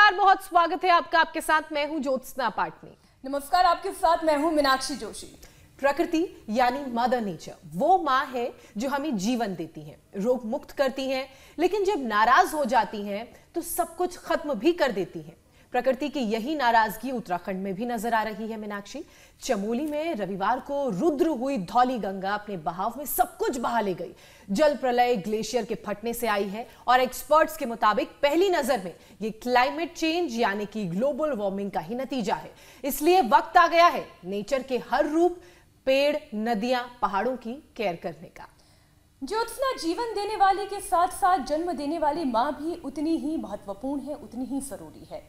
नमस्कार, बहुत स्वागत है आपका। आपके साथ मैं हूं ज्योत्सना पाटनी। नमस्कार, आपके साथ मैं हूं मीनाक्षी जोशी। प्रकृति यानी मदर नेचर वो माँ है जो हमें जीवन देती है, रोग मुक्त करती है, लेकिन जब नाराज हो जाती है तो सब कुछ खत्म भी कर देती है। प्रकृति की यही नाराजगी उत्तराखंड में भी नजर आ रही है। मीनाक्षी, चमोली में रविवार को रुद्र हुई धौली गंगा अपने बहाव में सब कुछ बहा ले गई। जल प्रलय ग्लेशियर के फटने से आई है और एक्सपर्ट्स के मुताबिक पहली नजर में ये क्लाइमेट चेंज यानी कि ग्लोबल वार्मिंग का ही नतीजा है। इसलिए वक्त आ गया है नेचर के हर रूप, पेड़, नदियां, पहाड़ों की केयर करने का। ज्योत्सना, जीवन देने वाली के साथ साथ जन्म देने वाली माँ भी उतनी ही महत्वपूर्ण है, उतनी ही जरूरी है।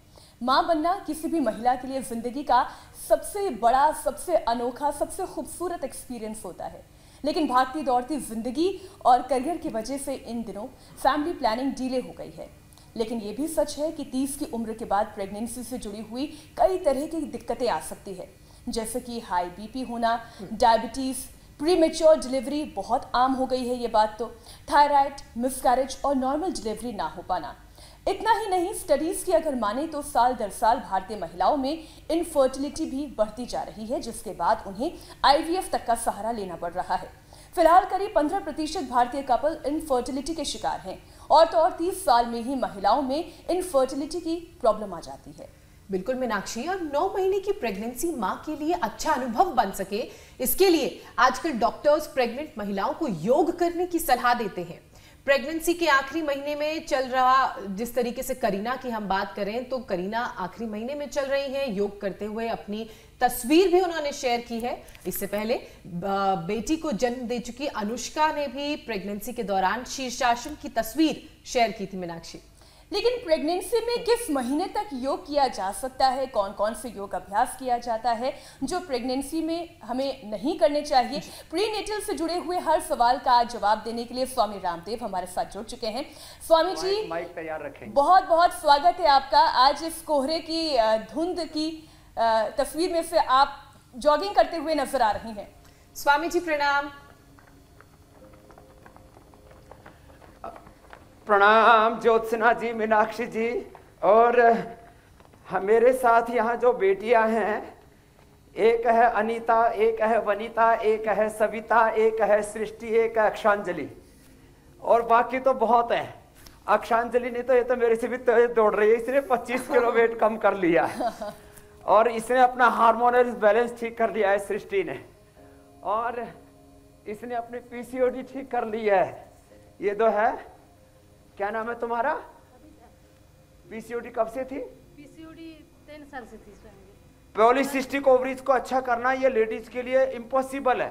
माँ बनना किसी भी महिला के लिए जिंदगी का सबसे बड़ा, सबसे अनोखा, सबसे खूबसूरत एक्सपीरियंस होता है। लेकिन भागती दौड़ती जिंदगी और करियर की वजह से इन दिनों फैमिली प्लानिंग डिले हो गई है। लेकिन ये भी सच है कि 30 की उम्र के बाद प्रेगनेंसी से जुड़ी हुई कई तरह की दिक्कतें आ सकती है, जैसे कि हाई बीपी होना, डायबिटीज, प्रीमेच्योर डिलीवरी बहुत आम हो गई है ये बात तो, थायराइड, मिसकैरेज और नॉर्मल डिलीवरी ना हो पाना। इतना ही नहीं, स्टडीज की अगर माने तो साल दर साल भारतीय महिलाओं में इनफर्टिलिटी भी बढ़ती जा रही है, जिसके बाद उन्हें आईवीएफ तक का सहारा लेना पड़ रहा है। फिलहाल करीब 15% भारतीय कपल इनफर्टिलिटी के शिकार हैं और तो और 30 साल में ही महिलाओं में इनफर्टिलिटी की प्रॉब्लम आ जाती है। बिल्कुल मीनाक्षी, और 9 महीने की प्रेगनेंसी मां के लिए अच्छा अनुभव बन सके, इसके लिए आजकल डॉक्टर्स प्रेग्नेंट महिलाओं को योग करने की सलाह देते हैं। प्रेगनेंसी के आखिरी महीने में चल रहा, जिस तरीके से करीना की हम बात करें तो करीना आखिरी महीने में चल रही हैं, योग करते हुए अपनी तस्वीर भी उन्होंने शेयर की है। इससे पहले बेटी को जन्म दे चुकी अनुष्का ने भी प्रेगनेंसी के दौरान शीर्षासन की तस्वीर शेयर की थी। मीनाक्षी, लेकिन प्रेगनेंसी में किस महीने तक योग किया जा सकता है, कौन कौन से योग अभ्यास किया जाता है जो प्रेगनेंसी में हमें नहीं करने चाहिए, प्रीनेटल से जुड़े हुए हर सवाल का जवाब देने के लिए स्वामी रामदेव हमारे साथ जुड़ चुके हैं। स्वामी जी, माइक तैयार रखें। बहुत बहुत स्वागत है आपका। आज इस कोहरे की धुंध की तस्वीर में से आप जॉगिंग करते हुए नजर आ रही हैं। स्वामी जी प्रणाम। प्रणाम ज्योत्सना जी, मीनाक्षी जी, और मेरे साथ यहाँ जो बेटियां हैं, एक है अनीता, एक है वनीता, एक है सविता, एक है सृष्टि, एक है अक्षांजलि, और बाकी तो बहुत है। अक्षांजलि ने तो, ये तो मेरे से भी तेज दौड़ रही है, इसने 25 किलो वेट कम कर लिया है और इसने अपना हार्मोनल बैलेंस ठीक कर लिया है सृष्टि ने, और इसने अपनी पीसीओडी ठीक कर ली है। ये दो है, क्या नाम है तुम्हारा? पीसीओडी कब से थी? पीसीओडी 3 साल से थी। पॉलीसिस्टिक ओवरीज को अच्छा करना ये लेडीज के लिए इम्पॉसिबल है,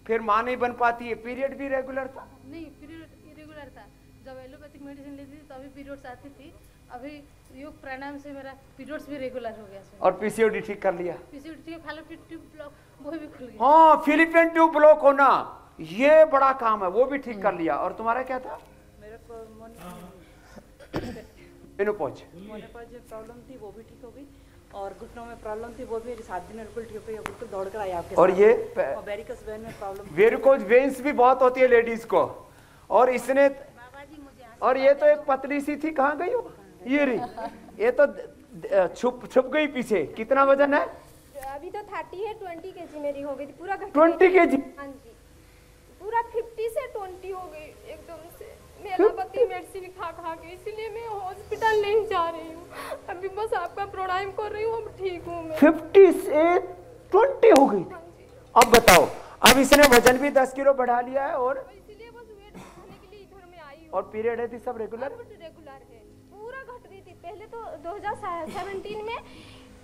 फिर मां नहीं बन पाती है। पीरियड भी रेगुलर था? नहीं, पीरियड इरेगुलर था। जब एलोपैथिक मेडिसिन लेती थी तभी पीरियड्स आती थी। अभी योग प्राणायाम से मेरा पीरियड्स भी रेगुलर हो गया। और पीसीओडी ठीक कर लिया? पीसीओडी ठीक, फैलोपियन ट्यूब ब्लॉक वो भी खुल गया। हाँ, फिलिपियन ट्यूब ब्लॉक होना ये बड़ा काम है, वो भी ठीक कर लिया। और तुम्हारा क्या था? मेरे को मेनोपॉज प्रॉब्लम थी, वो भी ठीक हो गई, और घुटनों में प्रॉब्लम थी, वो भी 7 दिन में बिल्कुल ठीक हो गई। बिल्कुल दौड़ कर आई आपके और साथ। ये वेरिकोस वेन में प्रॉब्लम, वेरिकोज वेन्स भी बहुत होती है लेडीज को, और इसने, और ये तो एक पतली सी थी, कहाँ गई वो? ये रही, ये तो छुप गई पीछे। कितना वजन है अभी? तो 30 है, 20 केजी मेरी हो गई थी पूरा। 20 केजी? हाँ जी, पूरा 50 से 20 हो गई एकदम से। मेरा पति मेडिसिन खा के, इसलिए मैं हॉस्पिटल नहीं जा रही हूँ। अभी बस आपका प्राणायाम कर रही हूँ, अब ठीक हूँ मैं। 50 से 20 हो गई? हाँ जी। अब बताओ, अब इसने वजन भी 10 किलो बढ़ा लिया है, और इसलिए बस वेट बढ़ाने के लिए इधर में आई हूँ। और पीरियड है थी सब रेगुलर? रेगुलर है, पूरा घट गई थी। पहले तो 2017 में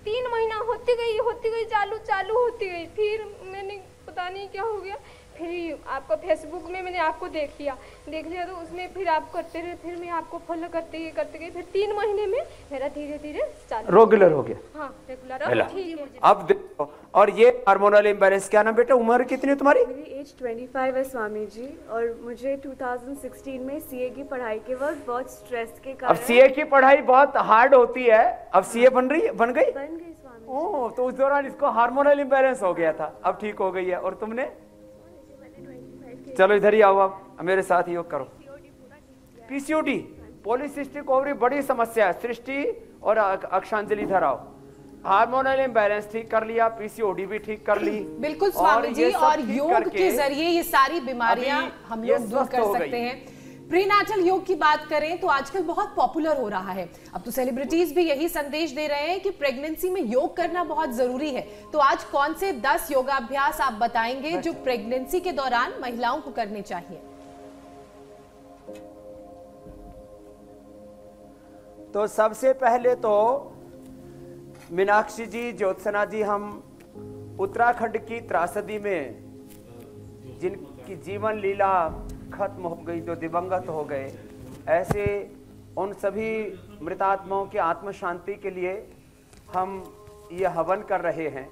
3 महीना होती गई चालू होती गई। फिर मैंने पता नहीं क्या हो गया, फिर आपका फेसबुक में मैंने आपको देख लिया तो उसमें फिर आप करते रहे, फिर मैं आपको फॉलो करते गई। फिर 3 महीने में मेरा धीरे धीरे चालू रेगुलर हो गया। हाँ, रेगुलर ठीक है। अब देखो, और ये हार्मोनल इम्बैलेंस, क्या नाम बेटा, उम्र कितनी है तुम्हारी? मेरी एज 25 है स्वामी जी, और मुझे 2016 में सीए की पढ़ाई के वक्त बहुत स्ट्रेस के कारण। अब सीए की पढ़ाई बहुत हार्ड होती है, अब सीए बन गई स्वामी। ओह, तो उस दौरान इसको हार्मोनल इम्बैलेंस हो गया था, अब ठीक हो गई है। और तुमने? चलो इधर ही आओ, आप मेरे साथ योग करो। पीसीओडी, पॉलीसिस्टिक ओवरी बड़ी समस्या है। सृष्टि और अक्षांजलि धराओ। हार्मोनल इम्बैलेंस ठीक कर लिया, पीसीओडी भी ठीक कर ली। बिल्कुल स्वामी जी, और योग के जरिए ये सारी बीमारियां हम लोग दूर कर सकते हैं। प्रीनेटल योग की बात करें तो आजकल बहुत पॉपुलर हो रहा है। अब तो सेलिब्रिटीज भी यही संदेश दे रहे हैं कि प्रेगनेंसी में योग करना बहुत जरूरी है। तो आज कौन से 10 योगाभ्यास आप बताएंगे जो प्रेगनेंसी के दौरान महिलाओं को करने चाहिए? तो सबसे पहले तो मीनाक्षी जी, ज्योत्सना जी, हम उत्तराखंड की त्रासदी में जिनकी जीवन लीला खत्म हो गई, जो दिवंगत हो गए, ऐसे उन सभी मृतात्माओं की आत्म शांति के लिए हम ये हवन कर रहे हैं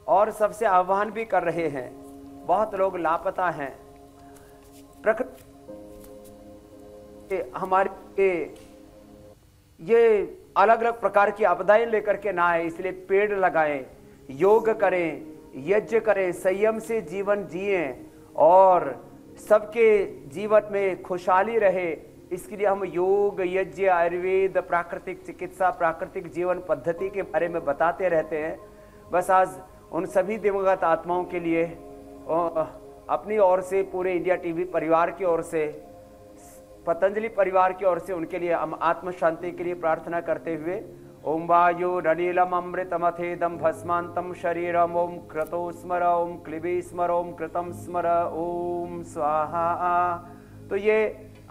और सबसे आह्वान भी कर रहे हैं। बहुत लोग लापता हैं, प्रकृति हमारे ये अलग अलग प्रकार की आपदाएं लेकर के ना आए, इसलिए पेड़ लगाएं, योग करें, यज्ञ करें, संयम से जीवन जिएं और सबके जीवन में खुशहाली रहे। इसके लिए हम योग, यज्ञ, आयुर्वेद, प्राकृतिक चिकित्सा, प्राकृतिक जीवन पद्धति के बारे में बताते रहते हैं। बस आज उन सभी दिवंगत आत्माओं के लिए अपनी ओर से, पूरे इंडिया टीवी परिवार की ओर से, पतंजलि परिवार की ओर से उनके लिए हम आत्म शांति के लिए प्रार्थना करते हुए ओम वायुरनीलम अमृतमथेदम भस्मांतम शरीरम ओम क्रतो स्मर ओम क्लिबी स्मर ओम कृतम स्मर ओम स्वाहा। तो ये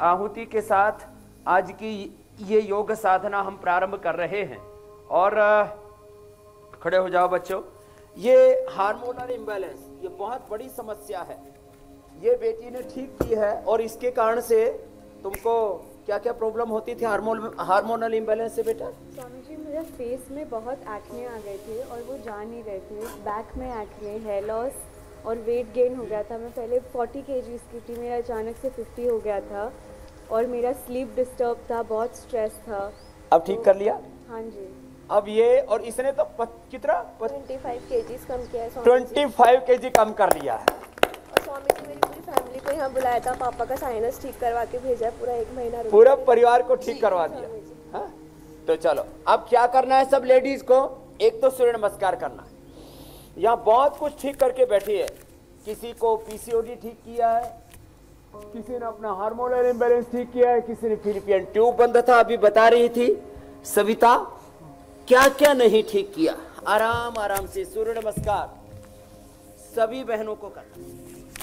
आहुति के साथ आज की ये योग साधना हम प्रारंभ कर रहे हैं। और खड़े हो जाओ बच्चों। ये हार्मोनल इम्बैलेंस ये बहुत बड़ी समस्या है, ये बेटी ने ठीक की है। और इसके कारण से तुमको क्या क्या प्रॉब्लम होती थी हार्मोनल इम्बैलेंस से बेटा? स्वामी जी, मेरे फेस में बहुत एक्ने आ गए थे और वो जा नहीं रहे थे। बैक में एक्ने, हेयर लॉस और वेट गेन हो गया था। मैं पहले 40 kg की थी, मेरा अचानक से 50 हो गया था। और मेरा स्लीप डिस्टर्ब था, बहुत स्ट्रेस था। अब ठीक कर लिया? हाँ जी। अब ये और इसने तो कितना 25 kg कम किया है। 25 kg कम कर लिया है। स्वामी जी, मेरी पूरी फैमिली को यहाँ बुलाया था, पापा का साइनस ठीक करवा के भेजा, पूरा 1 महीना पूरा परिवार को ठीक करवा दिया। हाँ? तो चलो अब क्या करना है सब लेडीज को? एक तो सूर्य नमस्कार करना है। यहाँ बहुत कुछ ठीक करके बैठी है। किसी को पीसीओडी ठीक किया है, किसी ने अपना हार्मोनल इम्बैलेंस ठीक किया है, किसी ने फिलिपियन ट्यूब बंद था, अभी बता रही थी सविता क्या क्या नहीं ठीक किया। आराम आराम से सूर्य नमस्कार सभी बहनों को करना।